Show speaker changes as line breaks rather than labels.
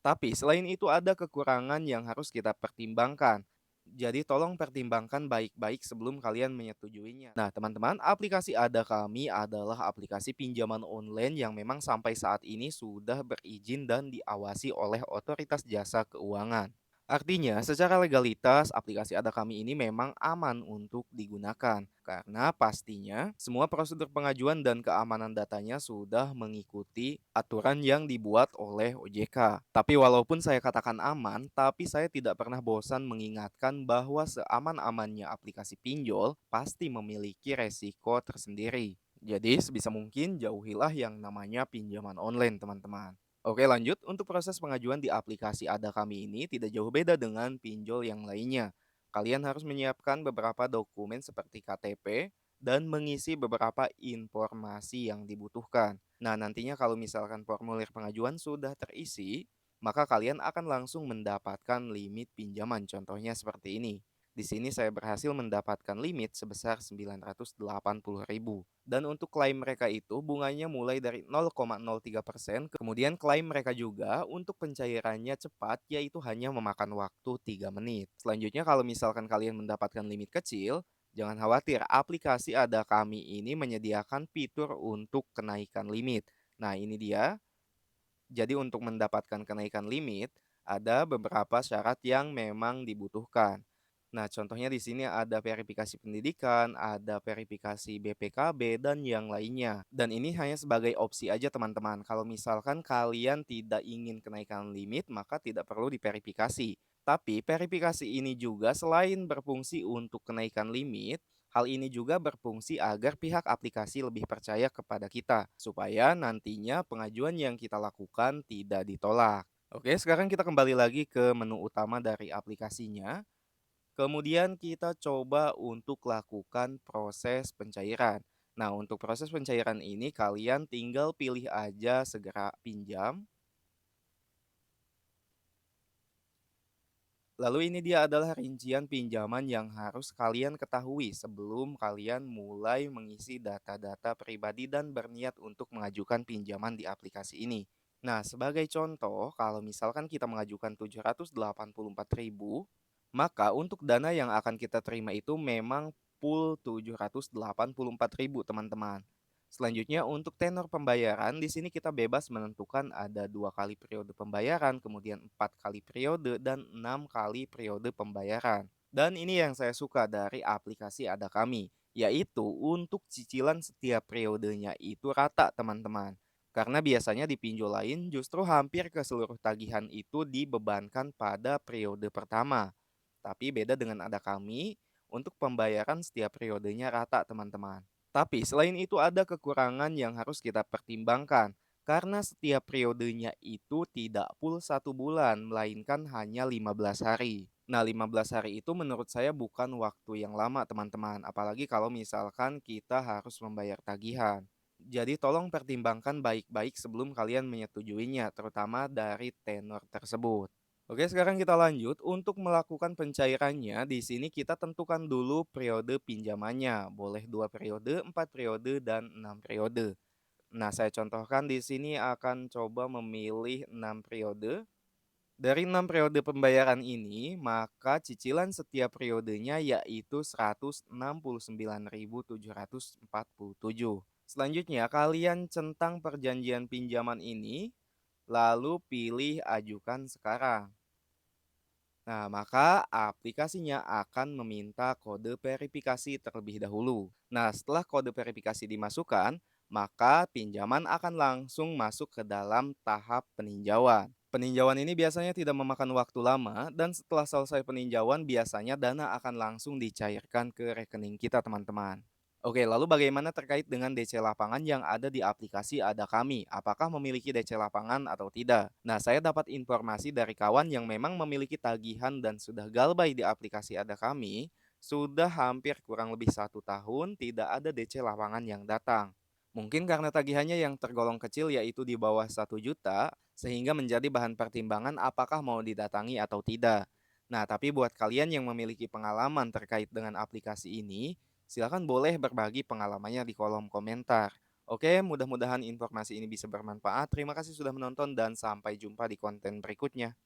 Tapi selain itu ada kekurangan yang harus kita pertimbangkan. Jadi tolong pertimbangkan baik-baik sebelum kalian menyetujuinya. Nah, teman-teman, aplikasi Ada Kami adalah aplikasi pinjaman online yang memang sampai saat ini sudah berizin dan diawasi oleh otoritas jasa keuangan. Artinya, secara legalitas, aplikasi Ada Kami ini memang aman untuk digunakan. Karena pastinya semua prosedur pengajuan dan keamanan datanya sudah mengikuti aturan yang dibuat oleh OJK. Tapi walaupun saya katakan aman, tapi saya tidak pernah bosan mengingatkan bahwa seaman-amannya aplikasi pinjol pasti memiliki resiko tersendiri. Jadi sebisa mungkin jauhilah yang namanya pinjaman online, teman-teman. Oke, lanjut. Untuk proses pengajuan di aplikasi Ada Kami ini tidak jauh beda dengan pinjol yang lainnya. Kalian harus menyiapkan beberapa dokumen seperti KTP dan mengisi beberapa informasi yang dibutuhkan. Nah, nantinya kalau misalkan formulir pengajuan sudah terisi, maka kalian akan langsung mendapatkan limit pinjaman. Contohnya seperti ini. Di sini saya berhasil mendapatkan limit sebesar 980.000. Dan untuk klaim mereka itu bunganya mulai dari 0,03%. Kemudian klaim mereka juga untuk pencairannya cepat yaitu hanya memakan waktu 3 menit. Selanjutnya kalau misalkan kalian mendapatkan limit kecil, jangan khawatir, aplikasi Ada Kami ini menyediakan fitur untuk kenaikan limit. Nah, ini dia. Jadi untuk mendapatkan kenaikan limit, ada beberapa syarat yang memang dibutuhkan. Nah, contohnya di sini ada verifikasi pendidikan, ada verifikasi BPKB, dan yang lainnya. Dan ini hanya sebagai opsi aja teman-teman. Kalau misalkan kalian tidak ingin kenaikan limit, maka tidak perlu diverifikasi. Tapi verifikasi ini juga selain berfungsi untuk kenaikan limit, hal ini juga berfungsi agar pihak aplikasi lebih percaya kepada kita, supaya nantinya pengajuan yang kita lakukan tidak ditolak. Oke, sekarang kita kembali lagi ke menu utama dari aplikasinya. Kemudian kita coba untuk lakukan proses pencairan. Nah, untuk proses pencairan ini kalian tinggal pilih aja segera pinjam. Lalu ini dia adalah rincian pinjaman yang harus kalian ketahui sebelum kalian mulai mengisi data-data pribadi dan berniat untuk mengajukan pinjaman di aplikasi ini. Nah, sebagai contoh, kalau misalkan kita mengajukan 784.000, maka untuk dana yang akan kita terima itu memang full 784.000, teman-teman. Selanjutnya untuk tenor pembayaran di sini kita bebas menentukan ada 2 kali periode pembayaran, kemudian 4 kali periode dan 6 kali periode pembayaran. Dan ini yang saya suka dari aplikasi Ada Kami, yaitu untuk cicilan setiap periodenya itu rata, teman-teman. Karena biasanya di pinjol lain justru hampir ke seluruh tagihan itu dibebankan pada periode pertama. Tapi beda dengan Ada Kami, untuk pembayaran setiap periodenya rata, teman-teman. Tapi selain itu ada kekurangan yang harus kita pertimbangkan. Karena setiap periodenya itu tidak full 1 bulan, melainkan hanya 15 hari. Nah, 15 hari itu menurut saya bukan waktu yang lama, teman-teman. Apalagi kalau misalkan kita harus membayar tagihan. Jadi tolong pertimbangkan baik-baik sebelum kalian menyetujuinya, terutama dari tenor tersebut. Oke, sekarang kita lanjut. Untuk melakukan pencairannya, di sini kita tentukan dulu periode pinjamannya. Boleh 2 periode, 4 periode, dan 6 periode. Nah, saya contohkan di sini akan coba memilih 6 periode. Dari 6 periode pembayaran ini, maka cicilan setiap periodenya yaitu 169.747. Selanjutnya, kalian centang perjanjian pinjaman ini, lalu pilih ajukan sekarang. Nah, maka aplikasinya akan meminta kode verifikasi terlebih dahulu. Nah, setelah kode verifikasi dimasukkan, maka pinjaman akan langsung masuk ke dalam tahap peninjauan. Peninjauan ini biasanya tidak memakan waktu lama dan setelah selesai peninjauan biasanya dana akan langsung dicairkan ke rekening kita, teman-teman. Oke, lalu bagaimana terkait dengan DC lapangan yang ada di aplikasi Ada Kami? Apakah memiliki DC lapangan atau tidak? Nah, saya dapat informasi dari kawan yang memang memiliki tagihan dan sudah galbay di aplikasi Ada Kami, sudah hampir kurang lebih 1 tahun tidak ada DC lapangan yang datang. Mungkin karena tagihannya yang tergolong kecil yaitu di bawah 1 juta, sehingga menjadi bahan pertimbangan apakah mau didatangi atau tidak. Nah, tapi buat kalian yang memiliki pengalaman terkait dengan aplikasi ini, silakan boleh berbagi pengalamannya di kolom komentar. Oke, mudah-mudahan informasi ini bisa bermanfaat. Terima kasih sudah menonton dan sampai jumpa di konten berikutnya.